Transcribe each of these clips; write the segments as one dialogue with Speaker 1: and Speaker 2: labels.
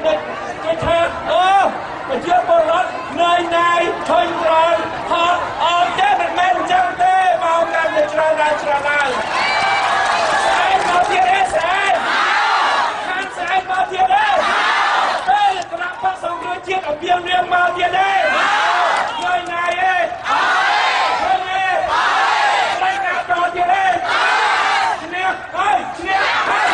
Speaker 1: គេថាប្រជាពលរដ្ឋនៅណៃធុញត្រង់ហត់អត់ទេមិនមែនអញ្ចឹងទេមកកាន់តែច្រើនឡើងស្អែកមកទៀតទេស្អែកខាងស្អែកមកទៀតទេពេលគណៈបក្សសង្គ្រោះជាតិអំពាវនាវមកទៀតទេនៅណៃទេឃើញទេស្អែកណាដល់ទៀតទេឈ្នះហើយឈ្នះហើយ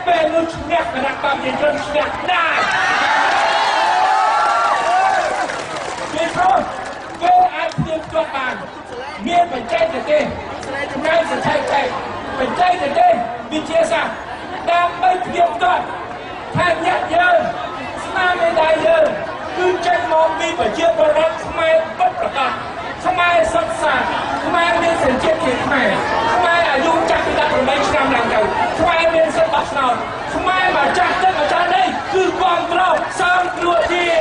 Speaker 1: ពេលនោះឈ្នះគណៈបព្វជិជនឈ្នះដែរគេព្រោះគេអាចព្រៀបជាប់បានមានបច្ចេកទេសផ្នែកស្ថិតិបច្ចេកទេសវិទ្យាសាស្ត្រដើម្បីព្រៀបទាត់ថាញាតិយើងស្នាមដៃយើងគឺចេញមកពីប្រជាពលរដ្ឋខ្មែរពិតប្រាកដខ្មែរសុទ្ធសាធខ្មែរមានសញ្ជាតិជាខ្មែរអាយុចាស់ពី18ឆ្នាំឡើងទៅខ្មែរមានសិទ្ធិបោះឆ្នោតខ្មែរមកចាស់ទឹកម្ចាស់នេះគឺគ្រប់គ្រងសង្គ្រោះជាតិ